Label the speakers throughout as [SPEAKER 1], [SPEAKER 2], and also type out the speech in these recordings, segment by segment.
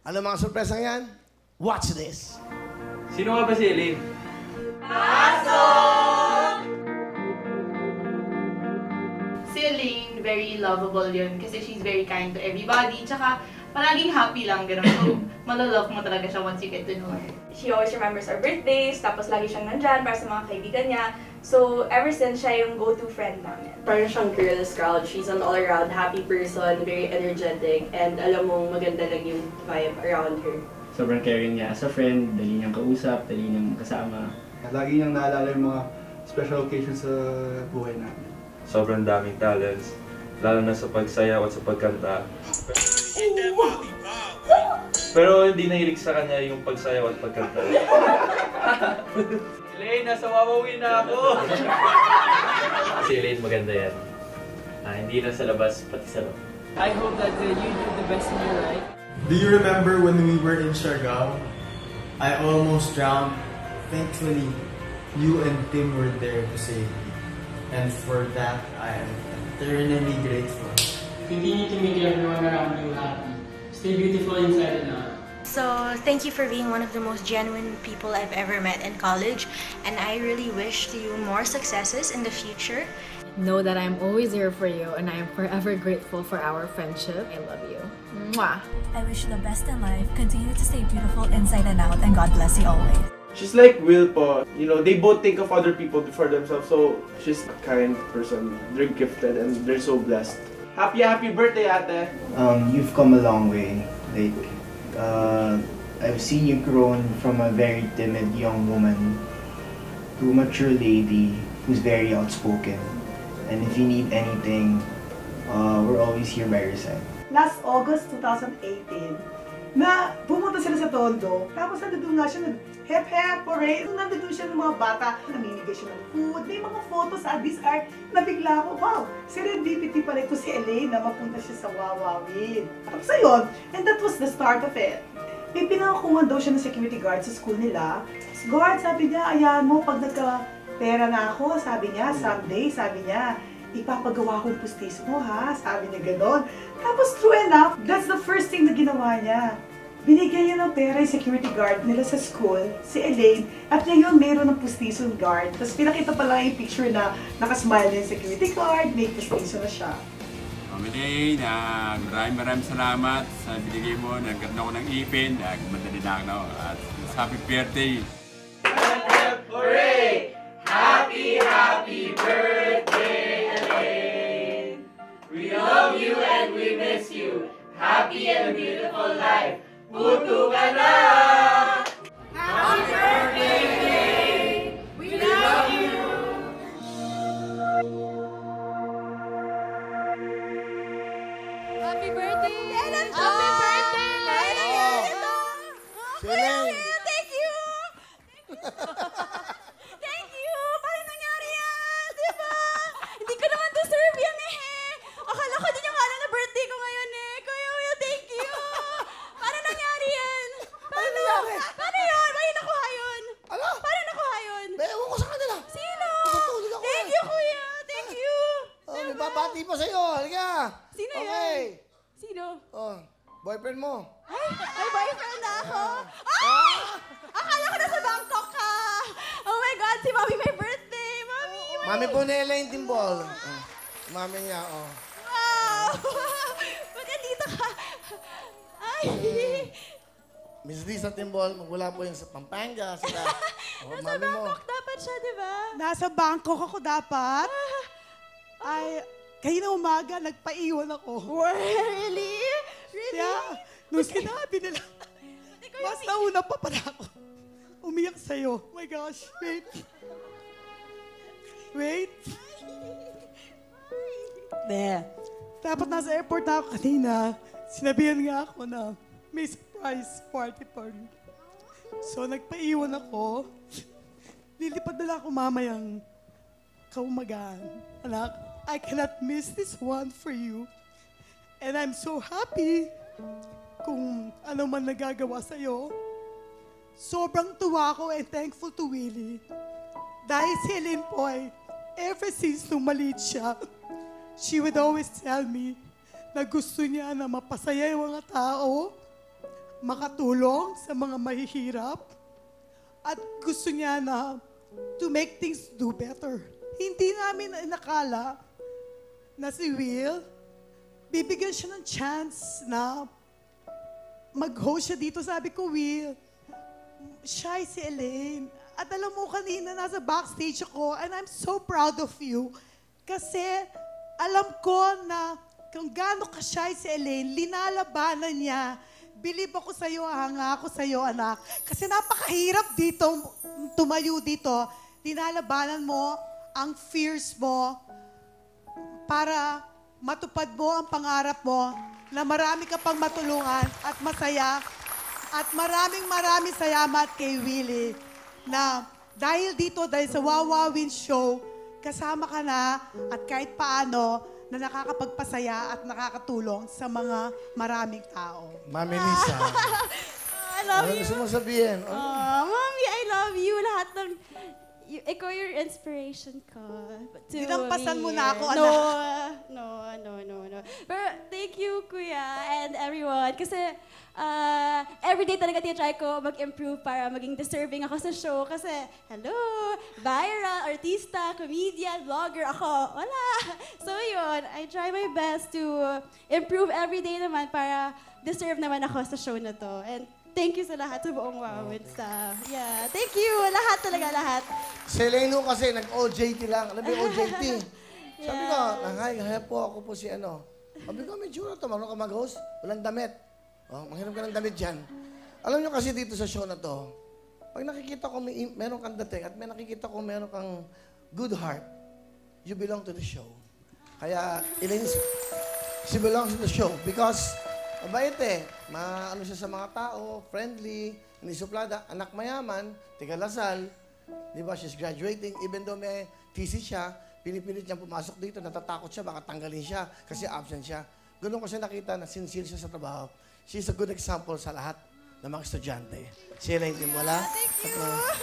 [SPEAKER 1] Ano mga sorpresang yan? Watch this!
[SPEAKER 2] Sino nga ba si Elaine?
[SPEAKER 3] Si Elaine, very lovable yun kasi she's very kind to everybody. Tsaka palaging happy lang, gano'n. So, malalove mo talaga siya once you get to know her.
[SPEAKER 4] She always remembers our birthdays, tapos lagi siyang nandyan para sa mga kaibigan niya. So, ever since siya yung go-to friend namin.
[SPEAKER 5] Parang siyang Girl Scout. She's an all-around happy person, very energetic, and alam mong maganda lang yung vibe around her.
[SPEAKER 6] Sobrang caring niya as a friend, dali niyang kausap, dali niyang kasama.
[SPEAKER 7] Lagi niyang naalala yung mga special occasions sa buhay namin.
[SPEAKER 2] Sobrang daming talents, lalo na sa pagsayaw at sa pagkanta. Pero hindi nahilig sa kanya yung pagsayaw at pagkanta. Elaine, nasa wawawin na ako!
[SPEAKER 6] Si Elaine maganda yan. Hindi na sa labas, pati sa loob.
[SPEAKER 8] I hope that you do the best in your life.
[SPEAKER 9] Do you remember when we were in Siargao? I almost drowned. Thankfully, you and Tim were there to save me. And for that, I am eternally grateful.
[SPEAKER 8] Continue to make everyone around you happy. Stay beautiful inside and out.
[SPEAKER 10] So, thank you for being one of the most genuine people I've ever met in college, and I really wish you more successes in the future.
[SPEAKER 11] Know that I'm always here for you, and I am forever grateful for our friendship. I love you. Mwah!
[SPEAKER 12] I wish you the best in life. Continue to stay beautiful inside and out, and God bless you always.
[SPEAKER 7] She's like Will po. You know, they both think of other people before themselves. So, she's a kind person. They're gifted and they're so blessed. Happy birthday, ate!
[SPEAKER 13] You've come a long way. Like, I've seen you grown from a very timid young woman to a mature lady who's very outspoken. And if you need anything, we're always here by your side.
[SPEAKER 14] Last August 2018, na pumunta sila sa Tondo, tapos nandun nga siya nag-hep-hep parade. Nandun siya ng mga bata, namimigay siya ng food, may mga photos sa Addis Art, nabigla ko, wow, serendipity pala ito si Elaine na mapunta siya sa Wawawin. Tapos ayun, and that was the start of it. May pinakakuhan daw siya ng security guard sa school nila. Guard, sabi niya, ayan mo, pag nagka-pera na ako, sabi niya, someday, sabi niya, ipapagawa ko yung pustiso mo, ha? Sabi niya gano'n. Tapos, true enough, that's the first thing na ginawa niya. Binigyan niya ng pera yung security guard nila sa school, si Elaine, at ngayon mayroon ng pustiso guard. Tapos pinakita pa lang yung picture na nakasmile na yung security guard, may pustiso na siya.
[SPEAKER 15] Elaine, maraming salamat sa binigay mo. Nagkaroon ako ng ipin, madali lang, no? At happy birthday!
[SPEAKER 16] Hooray! Happy birthday, Elaine! We love you and we miss you. Happy and beautiful life. Puto ka na! Happy birthday, Elaine! We love you!
[SPEAKER 17] Happy birthday! Happy birthday, Elaine!
[SPEAKER 1] Elaine!
[SPEAKER 17] Thank you! Thank you! Paano nangyari yan? Diba? Hindi ko naman deserve yan eh. Akala ko din yung alam na birthday ko ngayon eh. Kuya Will, thank you! Paano nangyari yan? Paano? Paano yun? Paano nakuha yun?
[SPEAKER 1] Ano?
[SPEAKER 17] Paano nakuha yun?
[SPEAKER 1] Ewan ko sa kanila.
[SPEAKER 17] Sino?
[SPEAKER 1] Tutulog ako
[SPEAKER 17] Thank you, kuya! Thank you!
[SPEAKER 1] Oh, may babati pa sa'yo. Halika.
[SPEAKER 17] Sino
[SPEAKER 1] okay.
[SPEAKER 17] yan? Sino?
[SPEAKER 1] Oh, boyfriend mo.
[SPEAKER 17] Ay, may boyfriend na ako. Ay! Akala ko nasa Bangkok ka. Oh my God, si Mami may birthday. Mami!
[SPEAKER 1] Mami po ni Elaine Timbol. Mami niya, oh.
[SPEAKER 17] Wow! Ba't dito ka? Ay!
[SPEAKER 1] Miss Lisa Timbol, magmula po yung sa Pampanga. Sila. Oh,
[SPEAKER 17] Nasa
[SPEAKER 1] mami mo.
[SPEAKER 17] Bangkok dapat siya, di ba?
[SPEAKER 14] Nasa Bangkok ako dapat. Ay, kayo na umaga, nagpaiwan ako.
[SPEAKER 17] Really? Really?
[SPEAKER 14] Yeah. Nung sinabi nila, mas nauna pa pala ako. Umiyak sa'yo. Oh my gosh, wait. Wait. There. Dapat nasa airport na ako kanina. Sinabihan nga ako na may surprise party for me. So, nagpaiwan ako. Lilipad na lang ako mamayang kaumagaan. Anak, I cannot miss this one for you. And I'm so happy kung ano man nagagawa sa'yo. Sobrang tuwa ko and thankful to Willie. Dahil si Elaine po ay, ever since nung maliit siya, she would always tell me na gusto niya na mapasaya yung mga tao makatulong sa mga mahihirap at gusto niya na to make things do better. Hindi namin inakala na si Will, bibigyan siya ng chance na mag-host siya dito. Sabi ko, Will, shy si Elaine. At alam mo, kanina nasa backstage ako and I'm so proud of you. Kasi alam ko na kung gaano ka-shy si Elaine, linalabanan niya. Believe ako sa'yo, hanga ako sa'yo, anak. Kasi napakahirap dito, tumayo dito. Linalabanan mo ang fears mo para matupad mo ang pangarap mo na marami ka pang matulungan at masaya. At maraming salamat kay Willie na dahil dito, dahil sa Wawawin Show, kasama ka na at kahit paano na nakakapagpasaya at nakakatulong sa mga maraming tao.
[SPEAKER 1] Mami Lisa.
[SPEAKER 17] I love
[SPEAKER 1] ano
[SPEAKER 17] you.
[SPEAKER 1] gusto mo sabihin?
[SPEAKER 17] Mommy, I love you. Lahat ng... ikaw yung inspiration ko.
[SPEAKER 14] Dinampasan mo na ako,
[SPEAKER 17] No. Pero thank you, Kuya, and everyone. Kasi everyday talaga tinatry ko mag-improve para maging deserving ako sa show. Kasi, hello, viral, artista, comedian, vlogger ako. Wala. So yun, I try my best to improve everyday naman para deserve naman ako sa show na to. And thank you sa lahat, sa buong Wawin staff. Yeah, thank you. Lahat talaga, lahat.
[SPEAKER 1] Si Elaine ho kasi nag-OJT lang. Alam mo yung OJT? Sabi ko, hi po, ako po si ano. Sabi ko, may tsura to, marunong ka mag-host? Walang damit. Oh, manghiram ka ng damit dyan. Alam nyo kasi dito sa show na to, pag nakikita ko meron kang dating at may nakikita ko meron kang good heart, you belong to the show. Kaya, Elaine, she belongs to the show because mabait eh. Maano siya sa mga tao, friendly, hindi suplada, anak mayaman, tiga Lasal, di ba, she's graduating, even though may thesis siya, pinipilit niyang pumasok dito, natatakot siya, baka tanggalin siya kasi absent siya. Ganun ko siya nakita na sincere siya sa trabaho. She's a good example sa lahat ng mga estudyante. Si Elaine Timwala. Thank you.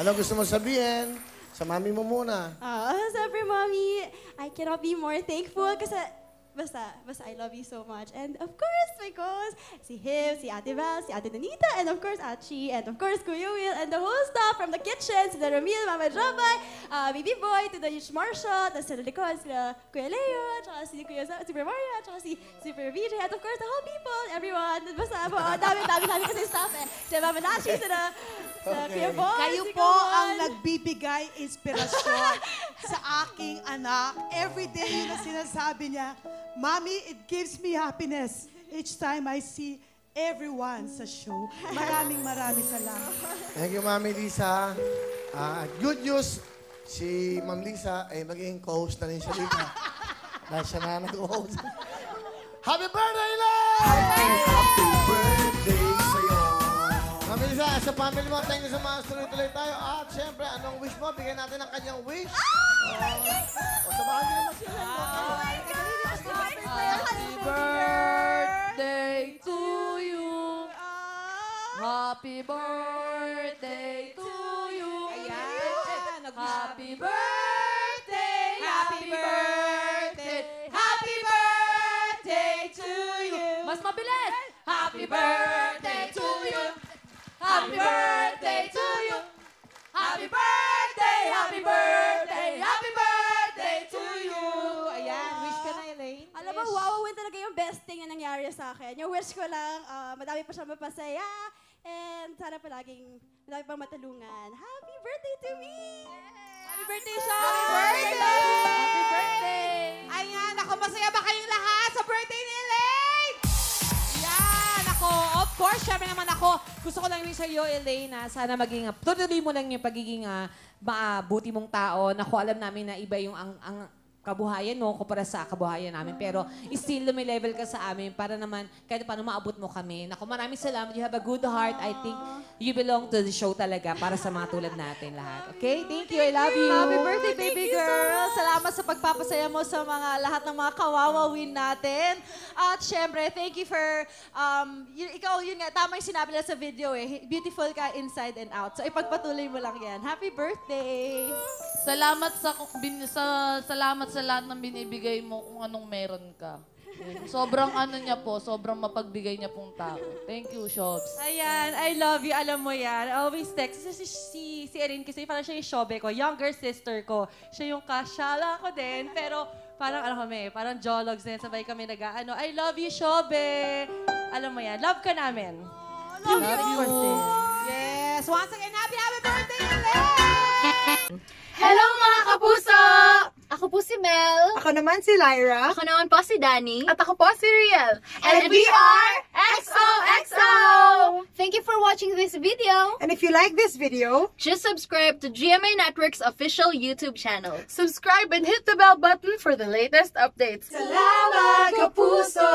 [SPEAKER 1] Ano gusto mo sabihin? Sa mami mo muna.
[SPEAKER 17] Siyempre, Mommy, I cannot be more thankful kasi basta I love you so much. And of course, my co-host, si Him, si Ate Val, si Ate Donita, and of course, Achi, and of course, Kuya Will, and the whole staff from the kitchen, si Ramil, Mama Jabay, Baby Boy, to the Marshall, tapos sa likod, sila Kuya Leo, tsaka si Kuya Super Mario, tsaka si Super VJ, and of course, the whole people, everyone. Basta, dami kasi staff eh. Si Mama Nashi, sa Kuya Boy,
[SPEAKER 14] Kayo
[SPEAKER 17] si
[SPEAKER 14] po
[SPEAKER 17] Kawan.
[SPEAKER 14] ang nagbibigay inspirasyon sa aking anak. Every day yun ang sinasabi niya, Mommy, it gives me happiness each time I see everyone sa show. Maraming salamat.
[SPEAKER 1] Thank you, Mami Lisa. Good news, si Ma'am Lisa ay magiging co-host na rin siya dito. Dahil siya na nag-host. Happy birthday, Elaine! Happy birthday sa'yo. Mami Lisa, sa family mo, thank you so much. Tuloy-tuloy tayo. At syempre, anong wish mo? Bigyan natin ang kanyang wish. O, samahan niyo naman sila.
[SPEAKER 16] Happy birthday to you. Happy birthday to you.
[SPEAKER 18] Ayan.
[SPEAKER 16] Happy birthday. Happy birthday. Happy birthday to you. Mas mabilis. Happy birthday to you. Happy birthday to you. Happy birthday. Happy birthday. Happy birthday to you.
[SPEAKER 18] Ayan, wish ka na, Elaine.
[SPEAKER 17] Alam mo, Wawawin talaga yung best thing na nangyari sa akin. Yung wish ko lang, madami pa siya mapasaya, and sana palaging madami pang matulungan. Happy birthday to me!
[SPEAKER 16] Happy birthday, Sean! Happy birthday! Happy birthday!
[SPEAKER 18] Ayan, ako, masaya ba kayong lahat sa birthday ni Elaine? Yan, ako, of course, syempre naman ako, gusto ko lang yung sa'yo, Elaine, na sana maging, tuloy mo lang yung pagiging mabuti mong tao. Naku, alam namin na iba yung ang kabuhayan mo kumpara sa kabuhayan namin. Pero still, lumilevel ka sa amin para naman kahit paano maabot mo kami. Naku, maraming salamat. You have a good heart. I think you belong to the show talaga para sa mga tulad natin lahat. Okay? Thank you. I love you.
[SPEAKER 16] Happy birthday, baby girl! Salamat sa pagpapasaya mo sa mga lahat ng mga kawawawin natin. At syempre, thank you for, ikaw, yun nga, tama yung sinabi nila sa video eh. Beautiful ka inside and out. So ipagpatuloy mo lang yan. Happy birthday!
[SPEAKER 19] Salamat sa lahat ng binibigay mo kung anong meron ka. Sobrang ano niya po, sobrang mapagbigay niya pong tao. Thank you, Shobs.
[SPEAKER 18] Ayan, I love you. Alam mo yan. I always text. Si Erin kasi parang siya yung Shobe ko, younger sister ko. Siya yung kasyala ko din. Pero parang ano kami, parang jologs din. Sabay kami nag-ano. I love you, Shobe. Alam mo yan. Love ka namin.
[SPEAKER 19] Love you.
[SPEAKER 18] Yes. Once again, happy birthday, Elaine!
[SPEAKER 20] Hello mga kapuso! Ako po si Mel.
[SPEAKER 14] Ako naman si Lyra.
[SPEAKER 20] Ako naman po si Danny.
[SPEAKER 21] At ako po si Riel.
[SPEAKER 20] And we are XOXO! Thank you for watching this video.
[SPEAKER 14] And if you like this video,
[SPEAKER 20] just subscribe to GMA Network's official YouTube channel.
[SPEAKER 21] Subscribe and hit the bell button for the latest updates.
[SPEAKER 20] Salamat, kapuso!